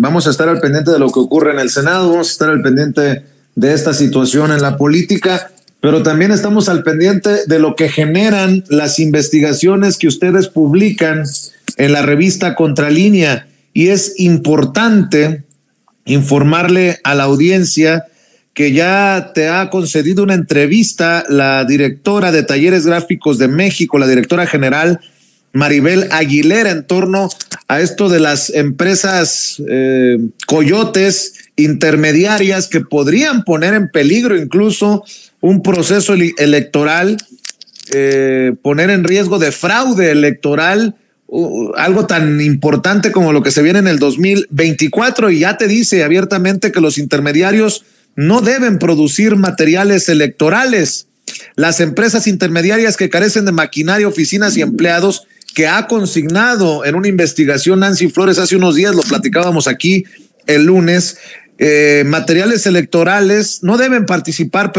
vamos a estar al pendiente de lo que ocurre en el Senado, vamos a estar al pendiente de esta situación en la política, pero también estamos al pendiente de lo que generan las investigaciones que ustedes publican en la revista Contralínea. Y es importante informarle a la audiencia que ya te ha concedido una entrevista la directora de Talleres Gráficos de México, la directora general Maribel Aguilera, en torno a esto de las empresas coyotes intermediarias que podrían poner en peligro incluso un proceso electoral, poner en riesgo de fraude electoral, algo tan importante como lo que se viene en el 2024, y ya te dice abiertamente que los intermediarios no deben producir materiales electorales. Las empresas intermediarias que carecen de maquinaria, oficinas y empleados, que ha consignado en una investigación Nancy Flores hace unos días, lo platicábamos aquí el lunes, materiales electorales, no deben participar,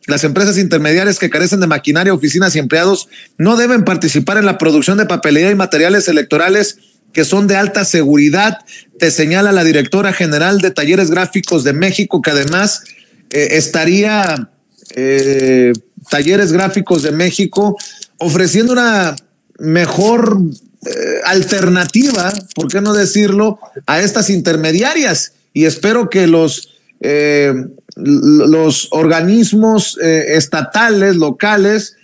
las empresas intermediarias que carecen de maquinaria, oficinas y empleados no deben participar en la producción de papelería y materiales electorales que son de alta seguridad, te señala la directora general de Talleres Gráficos de México, que además estaría Talleres Gráficos de México ofreciendo una mejor alternativa, ¿por qué no decirlo?, a estas intermediarias. Y espero que los organismos estatales, locales,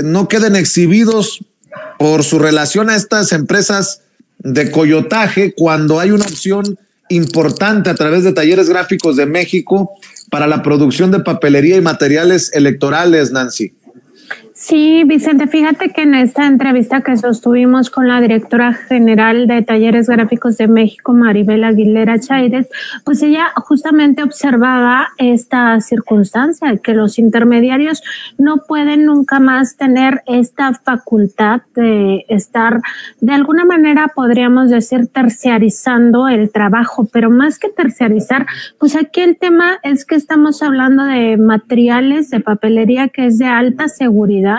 no queden exhibidos por su relación a estas empresas de coyotaje, cuando hay una opción importante a través de Talleres Gráficos de México para la producción de papelería y materiales electorales, Nancy. Sí, Vicente, fíjate que en esta entrevista que sostuvimos con la directora general de Talleres Gráficos de México, Maribel Aguilera Chaires, pues ella justamente observaba esta circunstancia, que los intermediarios no pueden nunca más tener esta facultad de estar, de alguna manera podríamos decir, terciarizando el trabajo, pero más que terciarizar, pues aquí el tema es que estamos hablando de materiales de papelería que es de alta seguridad,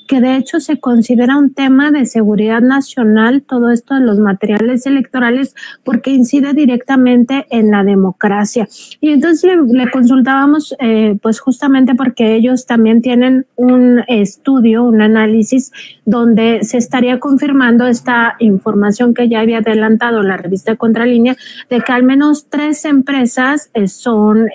que de hecho se considera un tema de seguridad nacional, todo esto de los materiales electorales, porque incide directamente en la democracia. Y entonces le consultábamos, pues justamente porque ellos también tienen un estudio, un análisis, donde se estaría confirmando esta información que ya había adelantado la revista Contralínea, de que al menos 3 empresas son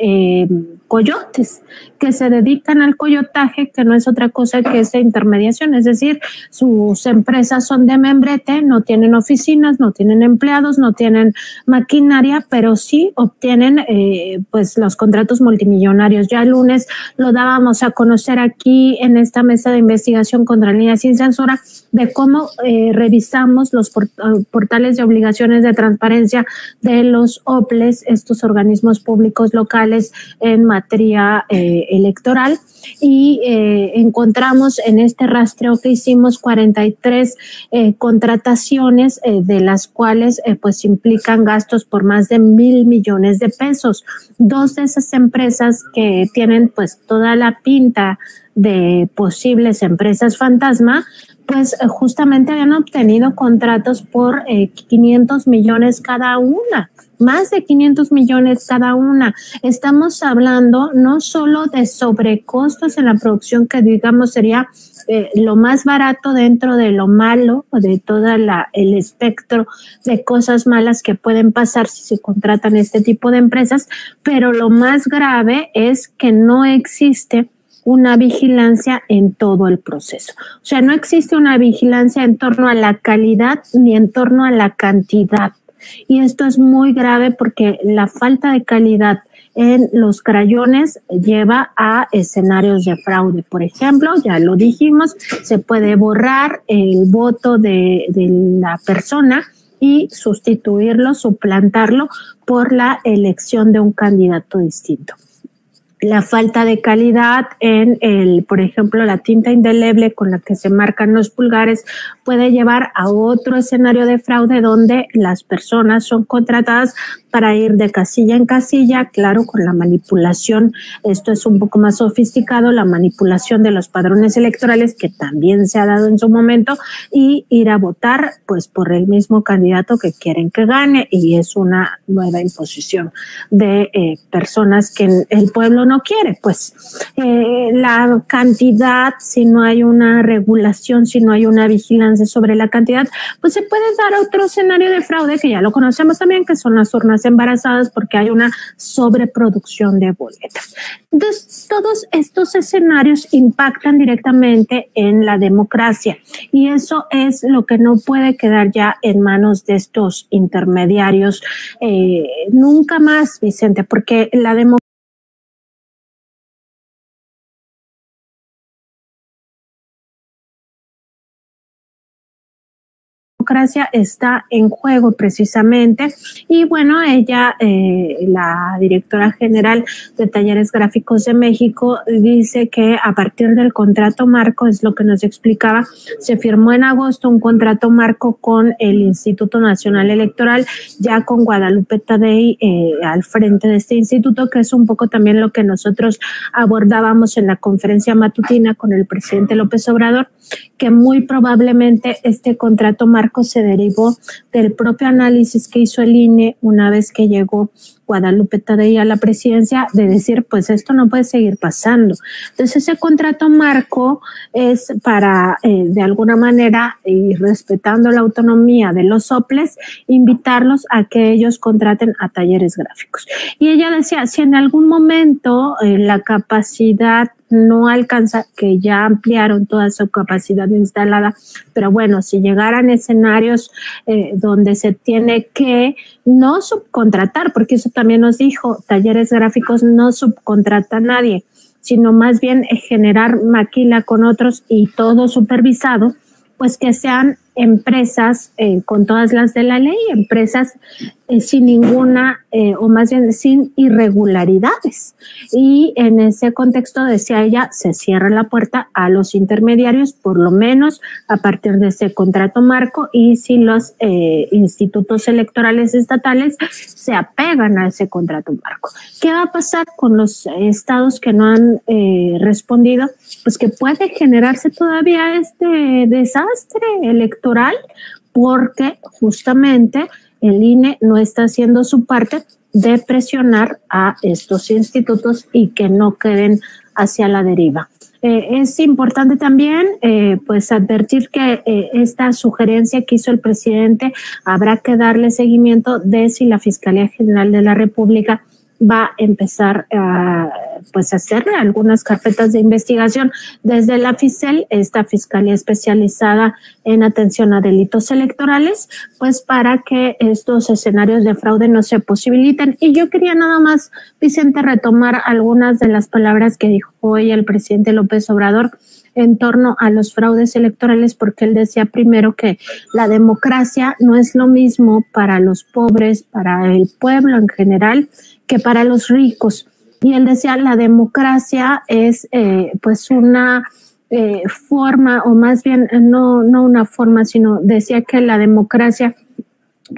coyotes, que se dedican al coyotaje, que no es otra cosa que esta intermediación, es decir, sus empresas son de membrete, no tienen oficinas, no tienen empleados, no tienen maquinaria, pero sí obtienen pues los contratos multimillonarios. Ya el lunes lo dábamos a conocer aquí en esta mesa de investigación Contralínea sin censura, de cómo revisamos los portales de obligaciones de transparencia de los OPLES, estos organismos públicos locales en materia electoral, y encontramos en este rastreo que hicimos 43 contrataciones, de las cuales pues implican gastos por más de 1,000 millones de pesos. 2 de esas empresas que tienen pues toda la pinta de posibles empresas fantasma, pues justamente habían obtenido contratos por 500 millones cada una. Más de 500 millones cada una. Estamos hablando no solo de sobrecostos en la producción, que digamos sería lo más barato dentro de lo malo o de todo el espectro de cosas malas que pueden pasar si se contratan este tipo de empresas, pero lo más grave es que no existe una vigilancia en todo el proceso. O sea, no existe una vigilancia en torno a la calidad ni en torno a la cantidad. Y esto es muy grave porque la falta de calidad en los crayones lleva a escenarios de fraude. Por ejemplo, ya lo dijimos, se puede borrar el voto de la persona y sustituirlo, suplantarlo por la elección de un candidato distinto. la falta de calidad en por ejemplo, la tinta indeleble con la que se marcan los pulgares puede llevar a otro escenario de fraude donde las personas son contratadas para ir de casilla en casilla, claro, con la manipulación. Esto es un poco más sofisticado, la manipulación de los padrones electorales, que también se ha dado en su momento, y ir a votar pues por el mismo candidato que quieren que gane, y es una nueva imposición de personas que el pueblo no quiere. Pues la cantidad, si no hay una regulación, si no hay una vigilancia sobre la cantidad, pues se puede dar otro escenario de fraude que ya lo conocemos también, que son las urnas embarazadas, porque hay una sobreproducción de boletas. Entonces, todos estos escenarios impactan directamente en la democracia, y eso es lo que no puede quedar ya en manos de estos intermediarios nunca más, Vicente, porque la democracia está en juego precisamente. Y bueno, ella, la directora general de Talleres Gráficos de México, dice que a partir del contrato marco, es lo que nos explicaba, se firmó en agosto un contrato marco con el Instituto Nacional Electoral, ya con Guadalupe Tadei al frente de este instituto, que es un poco también lo que nosotros abordábamos en la conferencia matutina con el presidente López Obrador, que muy probablemente este contrato marco se derivó del propio análisis que hizo el INE una vez que llegó Guadalupe Tadei a la presidencia, de decir, pues esto no puede seguir pasando. Entonces ese contrato marco es para, de alguna manera, y respetando la autonomía de los soples, invitarlos a que ellos contraten a Talleres Gráficos. Y ella decía, si en algún momento la capacidad no alcanza, que ya ampliaron toda su capacidad instalada, pero bueno, si llegaran escenarios donde se tiene que no subcontratar, porque eso también nos dijo, Talleres Gráficos no subcontrata a nadie, sino más bien generar maquila con otros y todo supervisado, pues que sean empresas con todas las de la ley, empresas sin ninguna, o más bien sin irregularidades. Y en ese contexto, decía ella, se cierra la puerta a los intermediarios, por lo menos a partir de ese contrato marco, y si los institutos electorales estatales se apegan a ese contrato marco. ¿Qué va a pasar con los estados que no han respondido? Pues que puede generarse todavía este desastre electoral, porque justamente el INE no está haciendo su parte de presionar a estos institutos y que no queden hacia la deriva. Es importante también pues advertir que esta sugerencia que hizo el presidente habrá que darle seguimiento de si la Fiscalía General de la República va a empezar a pues hacerle algunas carpetas de investigación desde la FICEL, esta Fiscalía Especializada en Atención a Delitos Electorales, pues para que estos escenarios de fraude no se posibiliten. Y yo quería nada más, Vicente, retomar algunas de las palabras que dijo hoy el presidente López Obrador en torno a los fraudes electorales, porque él decía primero que la democracia no es lo mismo para los pobres, para el pueblo en general, que para los ricos. Y él decía, la democracia es pues una forma, o más bien no una forma, sino decía que la democracia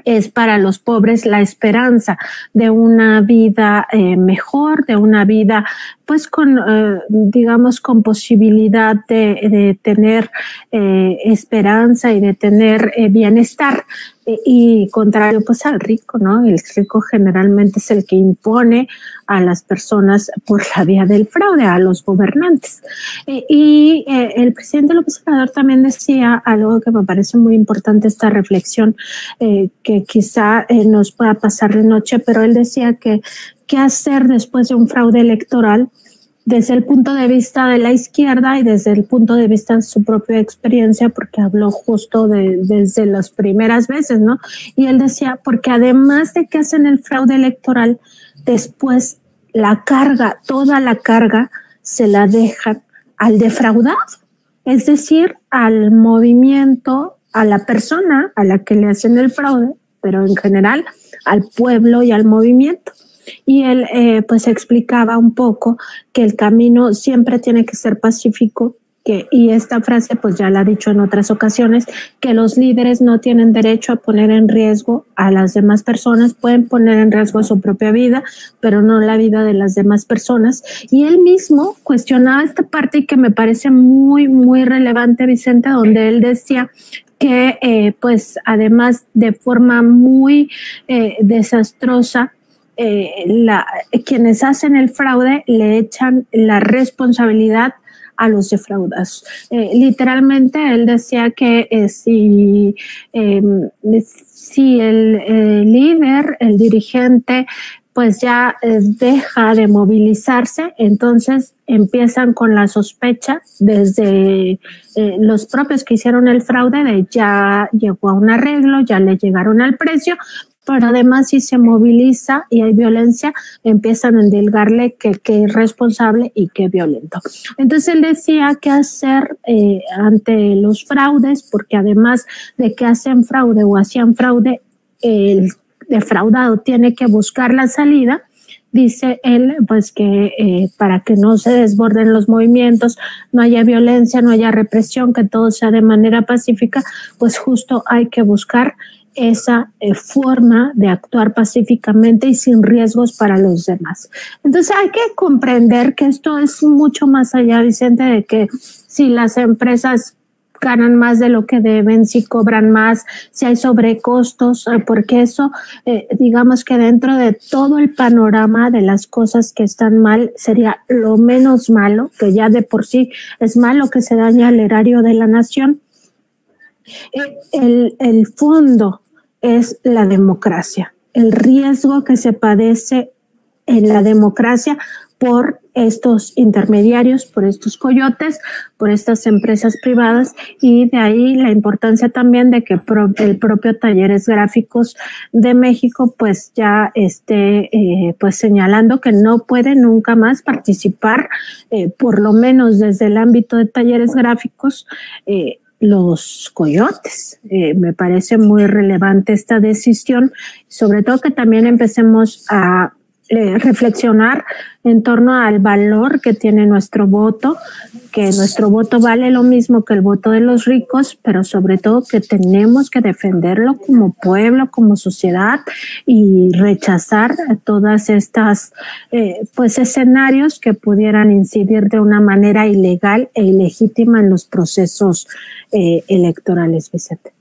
es para los pobres la esperanza de una vida mejor, de una vida pues con, digamos, con posibilidad de tener esperanza y de tener bienestar. Y contrario pues al rico, ¿no? El rico generalmente es el que impone a las personas por la vía del fraude, a los gobernantes. Y el presidente López Obrador también decía algo que me parece muy importante, esta reflexión que quizá nos pueda pasar de noche, pero él decía que qué hacer después de un fraude electoral desde el punto de vista de la izquierda y desde el punto de vista de su propia experiencia, porque habló justo desde las primeras veces, ¿no? Y él decía, porque además de que hacen el fraude electoral, después la carga, toda la carga, se la dejan al defraudado, es decir, al movimiento, a la persona a la que le hacen el fraude, pero en general al pueblo y al movimiento. y él pues explicaba un poco que el camino siempre tiene que ser pacífico, y esta frase pues ya la ha dicho en otras ocasiones, que los líderes no tienen derecho a poner en riesgo a las demás personas, pueden poner en riesgo su propia vida, pero no la vida de las demás personas. Y él mismo cuestionaba esta parte y que me parece muy, muy relevante, Vicente, donde él decía que pues además de forma muy desastrosa, quienes hacen el fraude le echan la responsabilidad a los defraudados. Literalmente él decía que si el líder, el dirigente, pues ya deja de movilizarse, entonces empiezan con la sospecha desde los propios que hicieron el fraude de ya llegó a un arreglo, ya le llegaron al precio, pero además si se moviliza y hay violencia, empiezan a endilgarle que es responsable y que violento. Entonces él decía qué hacer ante los fraudes, porque además de que hacen fraude o hacían fraude, el defraudado tiene que buscar la salida. Dice él, pues que para que no se desborden los movimientos, no haya violencia, no haya represión, que todo sea de manera pacífica, pues justo hay que buscar esa forma de actuar pacíficamente y sin riesgos para los demás. Entonces hay que comprender que esto es mucho más allá, Vicente, de que si las empresas ganan más de lo que deben, si cobran más, si hay sobrecostos, porque eso, digamos que dentro de todo el panorama de las cosas que están mal, sería lo menos malo, que ya de por sí es malo que se dañe al erario de la nación. El fondo es la democracia, el riesgo que se padece en la democracia por estos intermediarios, por estos coyotes, por estas empresas privadas, y de ahí la importancia también de que el propio Talleres Gráficos de México pues ya esté pues señalando que no puede nunca más participar, por lo menos desde el ámbito de Talleres Gráficos, los coyotes. Me parece muy relevante esta decisión, sobre todo que también empecemos a reflexionar en torno al valor que tiene nuestro voto, que nuestro voto vale lo mismo que el voto de los ricos, pero sobre todo que tenemos que defenderlo como pueblo, como sociedad, y rechazar todas estas pues escenarios que pudieran incidir de una manera ilegal e ilegítima en los procesos electorales, Vicente.